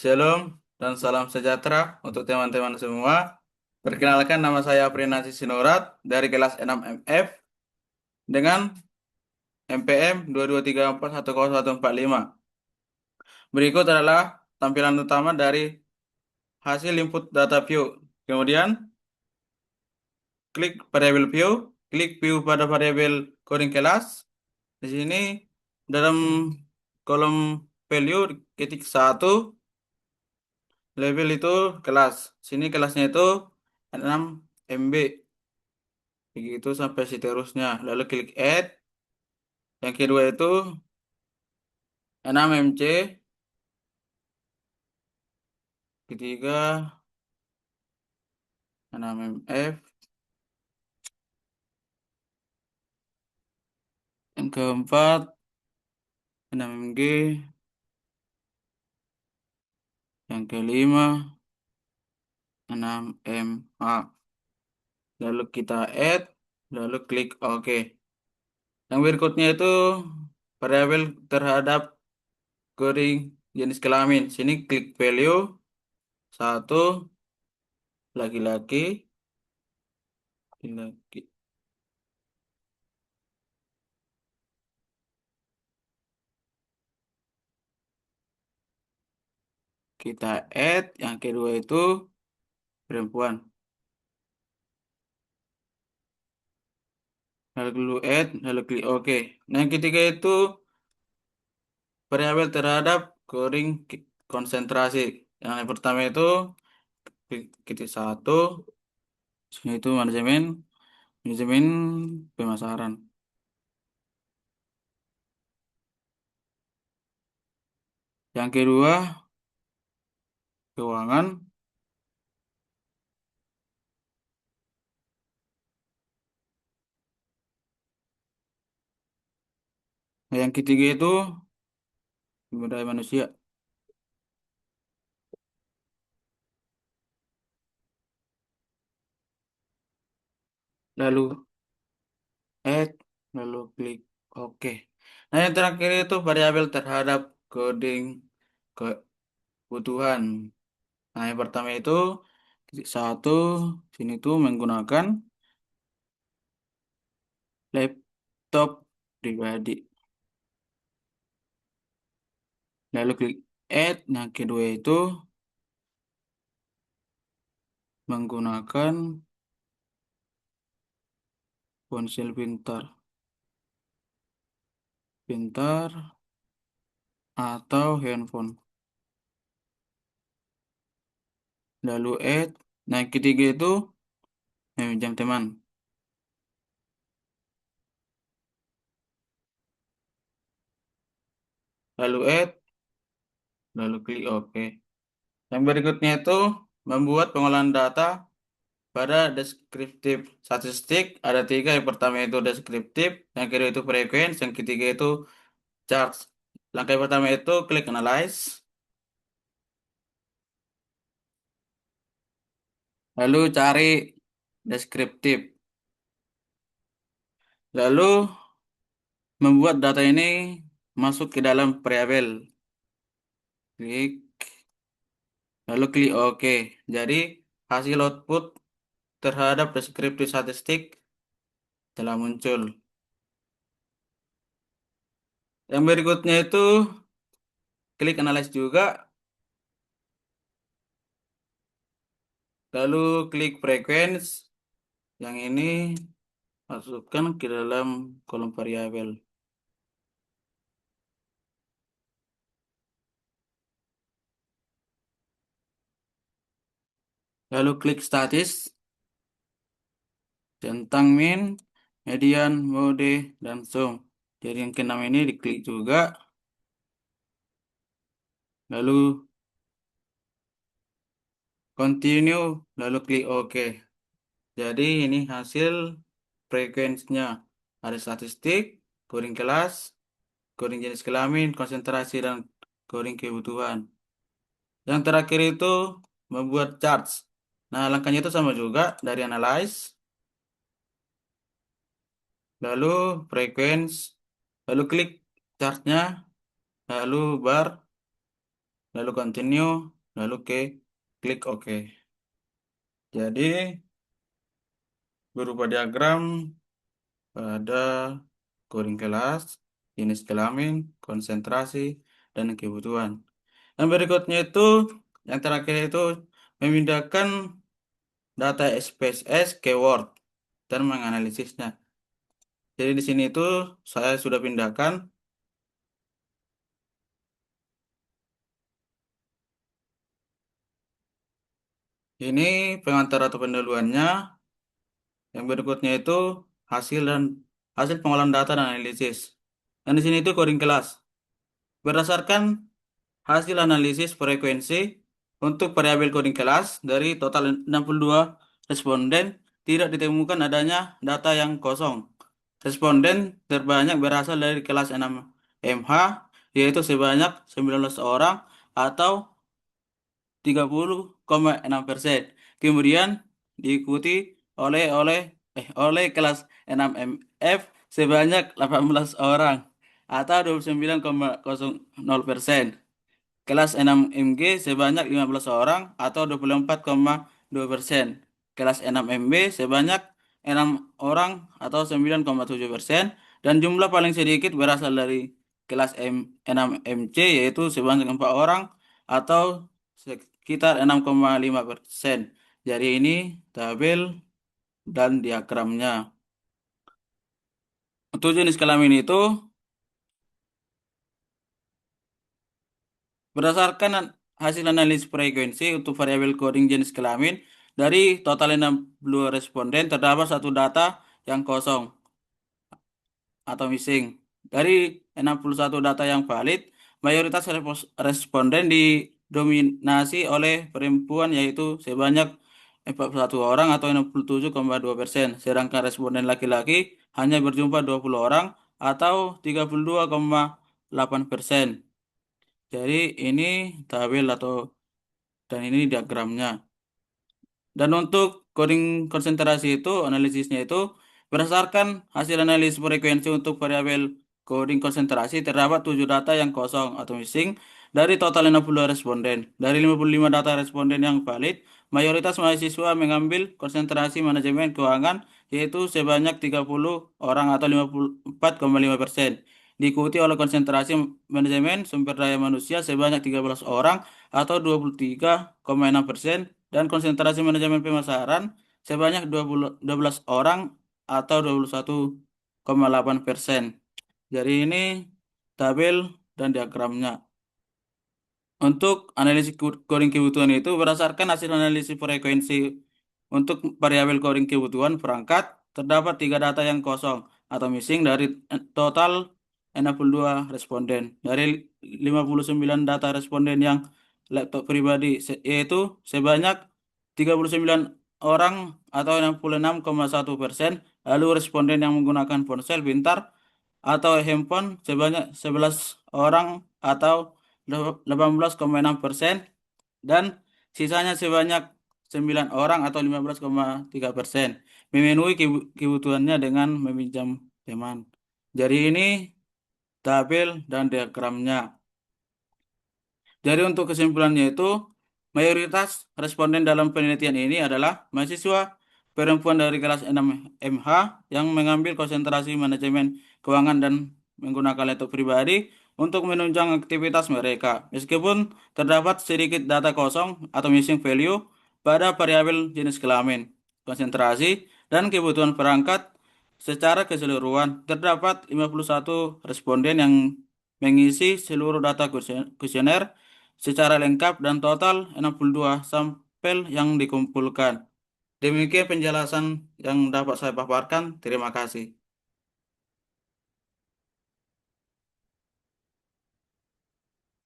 Shalom dan salam sejahtera untuk teman-teman semua. Perkenalkan nama saya Prinasi Sinurat dari kelas 6MF dengan MPM 223410145. Berikut adalah tampilan utama dari hasil input data view. Kemudian klik variabel view, klik view pada variabel coding kelas. Di sini dalam kolom value ketik 1 label itu kelas. Sini kelasnya itu 6 MB. Begitu sampai seterusnya. Lalu klik add. Yang kedua itu 6 MC. Ketiga 6 MF. Yang keempat 6 MG. Yang kelima 6 MH. Lalu kita add. Lalu klik OK. Yang berikutnya itu variabel terhadap coding jenis kelamin. Sini klik value 1 laki-laki. Laki-laki. Kita add. Yang kedua itu perempuan. Lalu add, lalu klik OK. Nah, yang ketiga itu variabel terhadap coding konsentrasi. Yang pertama itu ketik 1, sini itu manajemen, manajemen pemasaran. Yang kedua keuangan. Nah, yang ketiga itu sumber daya manusia. Lalu add, lalu klik OK. Nah, yang terakhir itu variabel terhadap coding kebutuhan. Nah, yang pertama itu titik 1, sini tuh menggunakan laptop pribadi. Lalu klik add. Nah, kedua itu menggunakan ponsel pintar. Pintar atau handphone. Lalu add. Nah, yang ketiga itu jam teman. Lalu add. Lalu klik OK. Yang berikutnya itu membuat pengolahan data pada deskriptif statistik. Ada tiga. Yang pertama itu deskriptif. Yang kedua itu frequency. Yang ketiga itu charts. Langkah pertama itu klik analyze. Lalu cari deskriptif. Lalu membuat data ini masuk ke dalam variabel. Klik, lalu klik OK. Jadi hasil output terhadap deskriptif statistik telah muncul. Yang berikutnya itu klik analyze juga. Lalu klik frequency. Yang ini masukkan ke dalam kolom variabel. Lalu klik statis tentang min, median, mode, dan zoom. Jadi yang keenam ini diklik juga. Lalu continue, lalu klik OK. Jadi ini hasil frekuensinya. Ada statistik, coding kelas, coding jenis kelamin, konsentrasi, dan coding kebutuhan. Yang terakhir itu membuat charts. Nah, langkahnya itu sama juga dari analyze, lalu frequency, lalu klik chartnya, lalu bar, lalu continue, lalu klik OK. Jadi berupa diagram pada coding kelas, jenis kelamin, konsentrasi, dan kebutuhan. Dan berikutnya itu, yang terakhir itu memindahkan data SPSS ke Word dan menganalisisnya. Jadi di sini itu saya sudah pindahkan. Ini pengantar atau pendahuluannya. Yang berikutnya itu hasil dan hasil pengolahan data dan analisis. Dan di sini itu coding kelas. Berdasarkan hasil analisis frekuensi untuk variabel coding kelas dari total 62 responden tidak ditemukan adanya data yang kosong. Responden terbanyak berasal dari kelas 6MH yaitu sebanyak 19 orang atau 30,6%. Kemudian diikuti oleh oleh oleh kelas 6MF sebanyak 18 orang atau 29,00%. Kelas 6MG sebanyak 15 orang atau 24,2%. Kelas 6MB sebanyak 6 orang atau 9,7%. Dan jumlah paling sedikit berasal dari kelas 6MC yaitu sebanyak 4 orang atau sekitar 6,5%. Jadi ini tabel dan diagramnya. Untuk jenis kelamin itu berdasarkan hasil analisis frekuensi untuk variabel coding jenis kelamin, dari total 62 responden terdapat satu data yang kosong atau missing. Dari 61 data yang valid, mayoritas responden didominasi oleh perempuan yaitu sebanyak 41 orang atau 67,2%, sedangkan responden laki-laki hanya berjumpa 20 orang atau 32,8%. Jadi ini tabel atau dan ini diagramnya. Dan untuk coding konsentrasi itu, analisisnya itu berdasarkan hasil analisis frekuensi untuk variabel coding konsentrasi terdapat 7 data yang kosong atau missing dari total 60 responden. Dari 55 data responden yang valid, mayoritas mahasiswa mengambil konsentrasi manajemen keuangan yaitu sebanyak 30 orang atau 54,5%. Diikuti oleh konsentrasi manajemen sumber daya manusia sebanyak 13 orang atau 23,6%, dan konsentrasi manajemen pemasaran sebanyak 12 orang atau 21,8%. Jadi ini tabel dan diagramnya. Untuk analisis coding kebutuhan itu berdasarkan hasil analisis frekuensi untuk variabel coding kebutuhan perangkat terdapat 3 data yang kosong atau missing dari total 62 responden. Dari 59 data responden yang laptop pribadi yaitu sebanyak 39 orang atau 66,1%. Lalu responden yang menggunakan ponsel pintar atau handphone sebanyak 11 orang atau 18,6%, dan sisanya sebanyak 9 orang atau 15,3% memenuhi kebutuhannya dengan meminjam teman. Jadi ini tabel dan diagramnya. Jadi untuk kesimpulannya itu, mayoritas responden dalam penelitian ini adalah mahasiswa perempuan dari kelas 6MH yang mengambil konsentrasi manajemen keuangan dan menggunakan laptop pribadi untuk menunjang aktivitas mereka. Meskipun terdapat sedikit data kosong atau missing value pada variabel jenis kelamin, konsentrasi, dan kebutuhan perangkat, secara keseluruhan terdapat 51 responden yang mengisi seluruh data kuesioner secara lengkap dan total 62 sampel yang dikumpulkan. Demikian penjelasan yang dapat saya paparkan. Terima kasih.